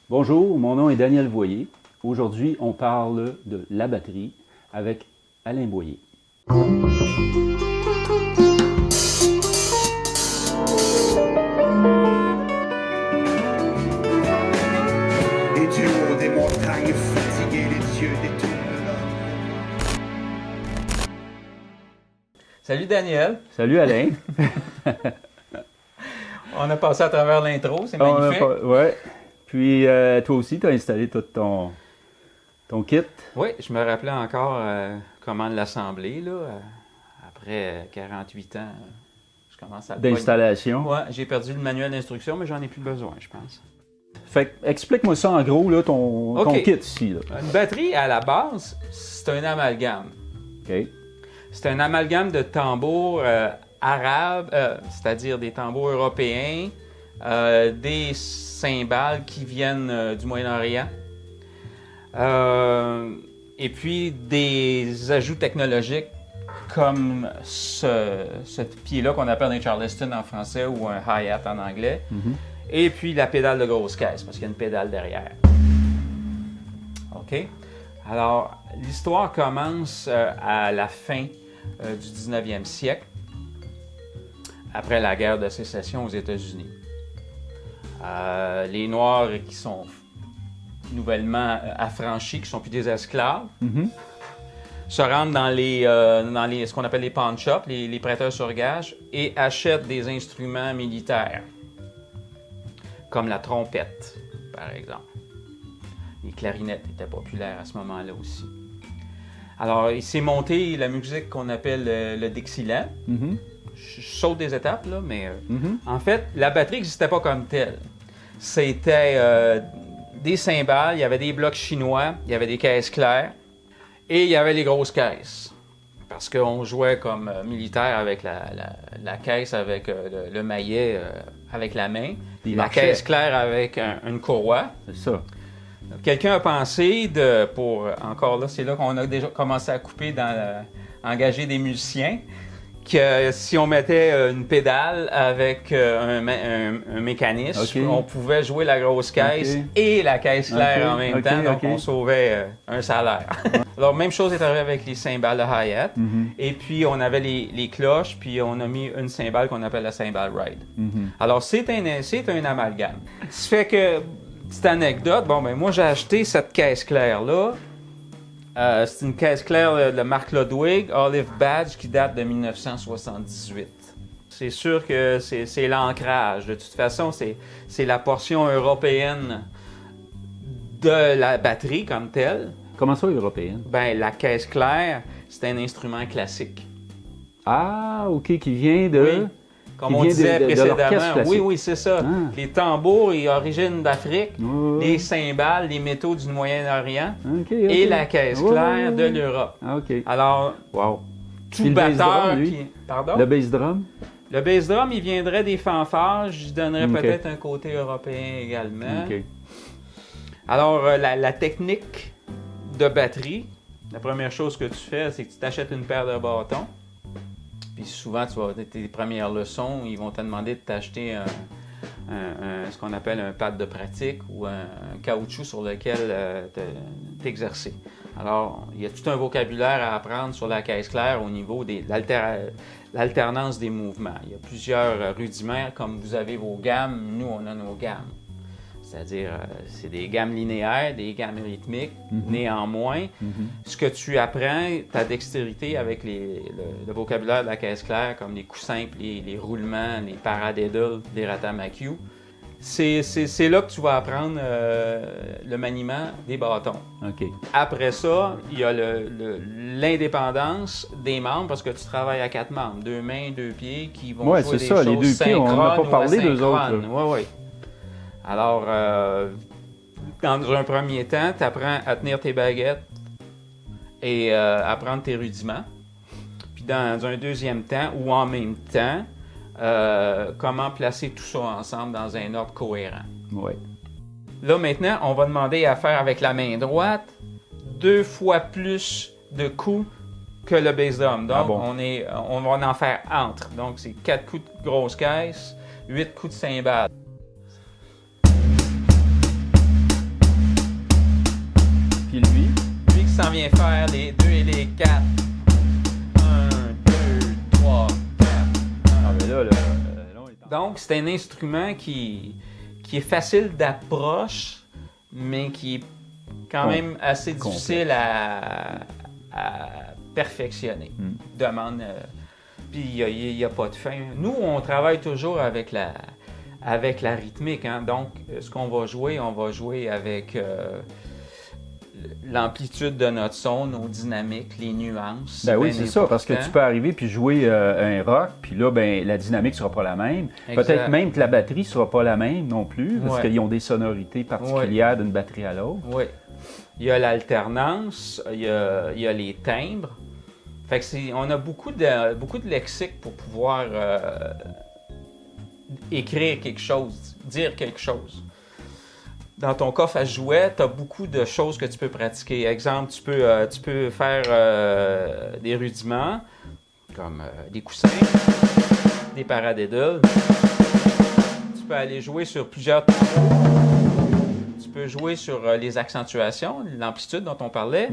Bonjour, mon nom est Daniel Voyer. Aujourd'hui, on parle de la batterie avec Alain Boyer. Et du haut des montagnes fatiguées, les yeux détournent. Salut Daniel, Salut Alain. on a passé à travers l'intro, c'est magnifique. Ouais. Puis toi aussi, tu as installé tout ton kit. Oui, je me rappelais encore comment l'assembler, là. Après 48 ans, je commence à... D'installation. Ouais, j'ai perdu le manuel d'instruction, mais j'en ai plus besoin, je pense. Fait que, explique-moi ça en gros, là, ton kit ici. Là. Une batterie, à la base, c'est un amalgame. OK. C'est un amalgame de tambours arabes, c'est-à-dire des tambours européens, des cymbales qui viennent du Moyen-Orient, et puis des ajouts technologiques comme ce pied-là qu'on appelle un Charleston en français ou un hi-hat en anglais, et puis la pédale de grosse caisse, parce qu'il y a une pédale derrière. OK? Alors, l'histoire commence à la fin du 19e siècle, après la guerre de sécession aux États-Unis. Les Noirs qui sont nouvellement affranchis, qui ne sont plus des esclaves, se rendent dans ce qu'on appelle les pawn shops, les prêteurs sur gage, et achètent des instruments militaires, comme la trompette, par exemple. Les clarinettes étaient populaires à ce moment-là aussi. Alors, il s'est monté la musique qu'on appelle le Dixieland. Je saute des étapes, là, mais en fait, la batterie n'existait pas comme telle. C'était des cymbales, il y avait des blocs chinois, il y avait des caisses claires et il y avait les grosses caisses. Parce qu'on jouait comme militaire avec la caisse, avec le maillet avec la main, la caisse claire avec une courroie. C'est ça. Quelqu'un a pensé encore là, c'est là qu'on a déjà commencé à couper engager des musiciens, que si on mettait une pédale avec un mécanisme, on pouvait jouer la grosse caisse et la caisse claire en même temps, donc on sauvait un salaire. Alors, même chose est arrivée avec les cymbales de hi-hat, et puis on avait les cloches, puis on a mis une cymbale qu'on appelle la cymbale ride. Alors, c'est un amalgame. Ça fait que, petite anecdote, moi j'ai acheté cette caisse claire-là. C'est une caisse claire de marque Ludwig, Olive Badge, qui date de 1978. C'est sûr que c'est l'ancrage. De toute façon, c'est la portion européenne de la batterie comme telle. Comment ça, européenne? La caisse claire, c'est un instrument classique. Ah, OK, qui vient de... Oui. Comme on disait précédemment, oui, c'est ça. Ah. Les tambours, ils origine d'Afrique, Oui. les cymbales, les métaux du Moyen-Orient et la caisse claire de l'Europe. Ah, OK. Alors, tout le batteur bass drum, qui... Pardon? Le bass drum? Le bass drum, il viendrait des fanfares. Je donnerais peut-être un côté européen également. OK. Alors, la technique de batterie, la première chose que tu fais, c'est que tu t'achètes une paire de bâtons. Puis souvent, tes premières leçons, ils vont te demander de t'acheter ce qu'on appelle un pad de pratique ou un caoutchouc sur lequel t'exercer. Alors, il y a tout un vocabulaire à apprendre sur la caisse claire au niveau de l'alternance des mouvements. Il y a plusieurs rudiments, comme vous avez vos gammes, nous, on a nos gammes. C'est-à-dire, c'est des gammes linéaires, des gammes rythmiques. Néanmoins, ce que tu apprends, ta dextérité avec le vocabulaire de la caisse claire, comme les coups simples, les roulements, les paradiddles, les ratamakiou, c'est là que tu vas apprendre le maniement des bâtons. OK. Après ça, il y a l'indépendance des membres, parce que tu travailles à 4 membres, 2 mains, 2 pieds, qui vont jouer des choses les 2 pieds, on n'a pas parlé d'eux autres. Oui. Alors, dans un premier temps, tu apprends à tenir tes baguettes et à prendre tes rudiments. Puis dans un deuxième temps, ou en même temps, comment placer tout ça ensemble dans un ordre cohérent. Oui. Là, maintenant, on va demander à faire avec la main droite 2 fois plus de coups que le bass drum. Donc, on va en faire entre. Donc, c'est 4 coups de grosse caisse, 8 coups de cymbale. s'en vient faire les 2 et les 4. 1, 2, 3, 4. Ah, mais là, on est en- Donc, c'est un instrument qui est facile d'approche, mais qui est quand même assez difficile à perfectionner. Demande. Puis il n'y a pas de fin. Nous, on travaille toujours avec la rythmique. Hein? Donc, ce qu'on va jouer, on va jouer avec l'amplitude de notre son, nos dynamiques, les nuances. Ben oui, bien c'est ça, parce que important. tu peux arriver puis jouer un rock, puis là, ben, la dynamique sera pas la même. Exact. Peut-être même que la batterie sera pas la même non plus, parce Ouais. qu'ils ont des sonorités particulières d'une batterie à l'autre. Oui. Il y a l'alternance, il y a les timbres. Fait que on a beaucoup de lexique pour pouvoir écrire quelque chose, dire quelque chose. Dans ton coffre à jouets, tu as beaucoup de choses que tu peux pratiquer. Exemple, tu peux faire des rudiments, comme des coussins, des paradiddles. Tu peux aller jouer sur plusieurs tempos. Tu peux jouer sur les accentuations, l'amplitude dont on parlait.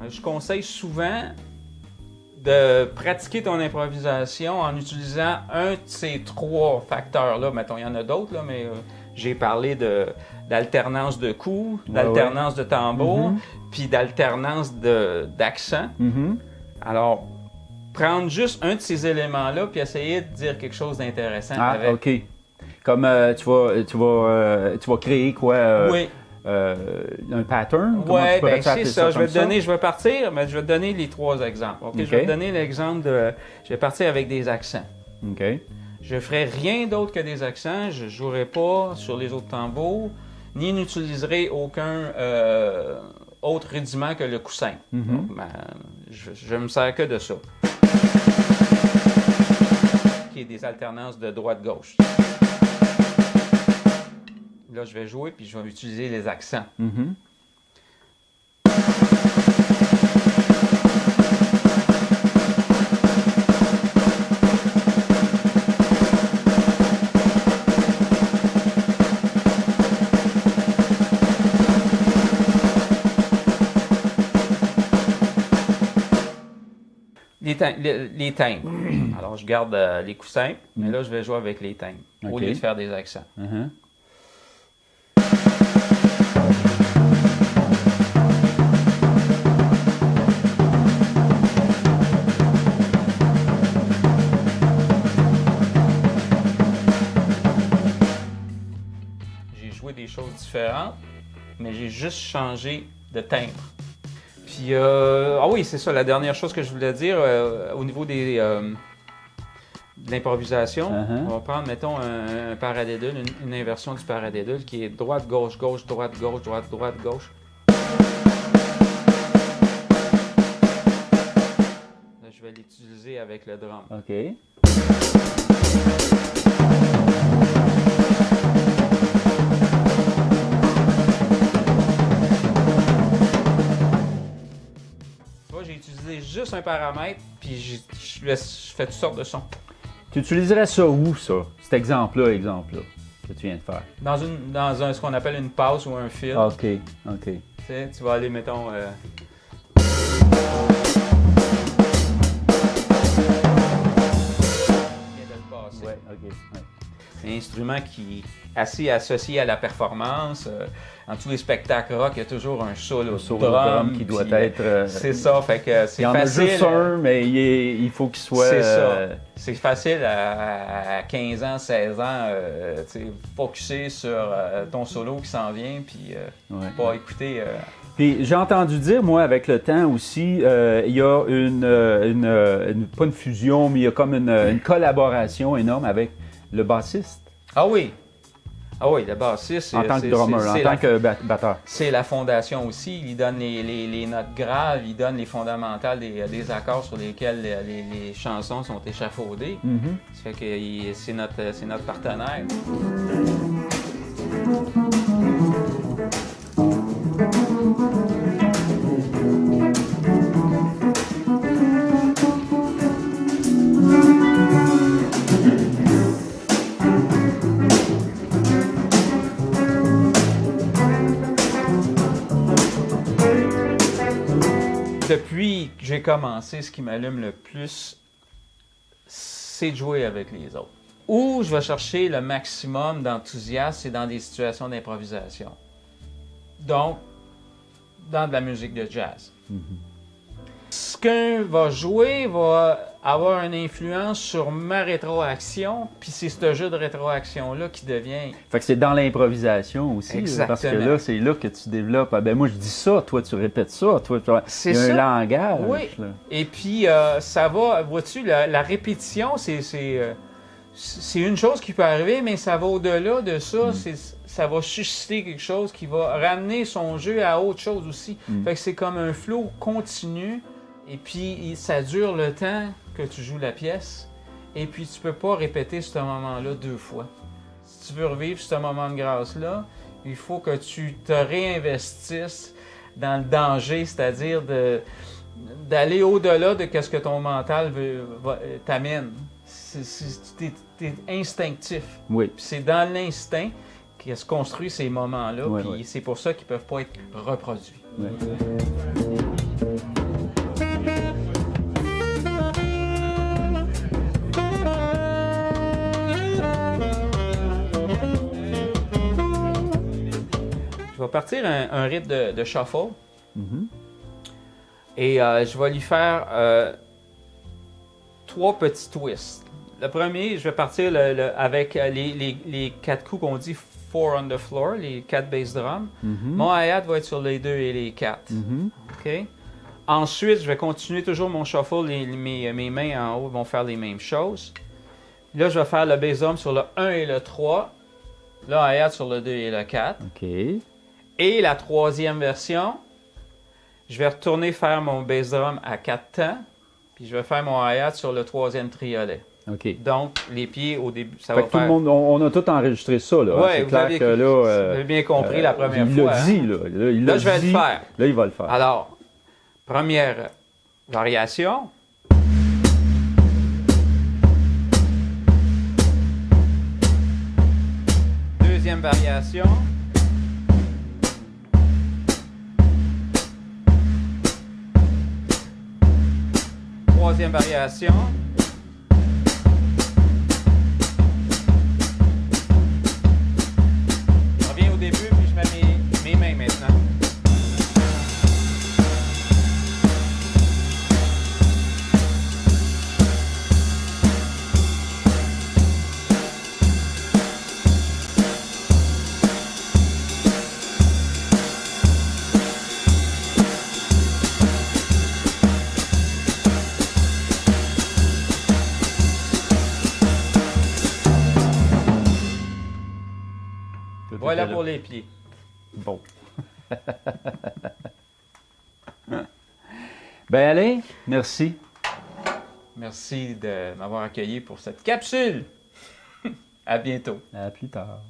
Je conseille souvent de pratiquer ton improvisation en utilisant un de ces 3 facteurs-là. Mettons, il y en a d'autres, là, mais j'ai parlé d'alternance de coups, d'alternance de tambour, puis d'alternance d'accent. Alors, prendre juste un de ces éléments-là, puis essayer de dire quelque chose d'intéressant Ah, avec. OK. Comme tu vas créer quoi? Oui. Un pattern? Comment Ouais, tu pourrais ben c'est appeler ça. Je comme vais partir, mais je vais te donner les 3 exemples. OK? Je vais te donner l'exemple je vais partir avec des accents. OK. Je ferai rien d'autre que des accents. Je ne jouerai pas sur les autres tambours, ni n'utiliserai aucun autre rudiment que le coussin. Donc, je me sers que de ça. Qui est des alternances de droite-gauche. Là, je vais jouer, puis je vais utiliser les accents. Les timbres. Alors, je garde les coussins, mais là, je vais jouer avec les timbres, au OK. lieu de faire des accents. J'ai joué des choses différentes, mais j'ai juste changé de timbre. Puis, ah oui, c'est ça, la dernière chose que je voulais dire, au niveau de l'improvisation, on va prendre, mettons, un paradiddle, une inversion du paradiddle qui est droite, gauche, gauche, droite, gauche, droite, droite, gauche. Là, je vais l'utiliser avec le drum. OK. Tu vois, j'ai utilisé juste un paramètre, puis je fais toutes sortes de sons. Tu utiliserais ça où, ça? Cet exemple-là, que tu viens de faire. Dans ce qu'on appelle une passe ou un fill. OK, OK. Tu sais, tu vas aller, mettons... Ouais, OK. Ouais. C'est un instrument qui est assez associé à la performance. Dans tous les spectacles rock, il y a toujours un solo Sur de le drum drum qui doit puis, être... c'est ça, fait que c'est il y en facile. a juste un, mais il faut qu'il soit... C'est ça. C'est facile à 15 ans, 16 ans, tu sais, focusser sur ton solo qui s'en vient, puis pas écouter... Puis j'ai entendu dire, moi, avec le temps aussi, il y a pas une fusion, mais il y a comme une collaboration énorme avec le bassiste. Ah oui! Ah oui, le bassiste, En tant que drummer, en tant que batteur. c'est la fondation aussi. Il donne les notes graves, il donne les fondamentales des accords sur lesquels les chansons sont échafaudées. Ça fait que c'est notre partenaire. depuis que j'ai commencé, ce qui m'allume le plus, c'est de jouer avec les autres. Où je vais chercher le maximum d'enthousiasme, c'est dans des situations d'improvisation. Donc, dans de la musique de jazz. Ce qu'un va jouer va avoir une influence sur ma rétroaction, puis c'est ce jeu de rétroaction-là qui devient... Fait que c'est dans l'improvisation aussi, Exactement. parce que là, c'est là que tu développes. Ah, ben moi, je dis ça, toi, tu répètes ça, toi, C'est il y a ça. un langage. Oui. Là. Et puis, ça va, vois-tu, la répétition, c'est une chose qui peut arriver, mais ça va au-delà de ça. Ça va susciter quelque chose qui va ramener son jeu à autre chose aussi. Fait que c'est comme un flow continu. Et puis, ça dure le temps que tu joues la pièce. Et puis, tu peux pas répéter ce moment-là 2 fois. Si tu veux revivre ce moment de grâce-là, il faut que tu te réinvestisses dans le danger, c'est-à-dire d'aller au-delà de ce que ton mental t'amène. T'es instinctif. Oui. Puis c'est dans l'instinct que se construisent ces moments-là. Ouais, puis ouais. c'est pour ça qu'ils peuvent pas être reproduits. Ouais. Je vais partir un rythme de shuffle Mhm. et je vais lui faire 3 petits twists. Le premier, je vais partir avec les 4 coups qu'on dit 4 on the floor, les 4 bass drums. Mhm. Mon hi-hat va être sur les 2 et les 4. Mhm. OK? Ensuite, je vais continuer toujours mon shuffle. Mes mains en haut vont faire les mêmes choses. Là, je vais faire le bass drum sur le 1 et le 3. Le hi-hat sur le 2 et le 4. OK. Et la troisième version, je vais retourner faire mon bass drum à 4 temps. Puis je vais faire mon hi-hat sur le 3e triolet. OK. Donc, les pieds au début, ça Fait va que tout faire... le monde, on a tout enregistré ça, là. Ouais, c'est vous clair avez- que là... vous avez bien compris la première il fois. l'a dit, là. Il Là, l'a je vais dit. le faire. Là, il va le faire. Alors, première variation. Deuxième variation. Troisième variation. Je reviens au début, puis je mets mes mains maintenant. Tout Voilà était là. pour les pieds. Bon. Ben, allez, merci. Merci de m'avoir accueilli pour cette capsule. À bientôt. À plus tard.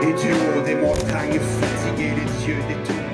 Et du haut des montagnes fatiguées, les yeux détournés.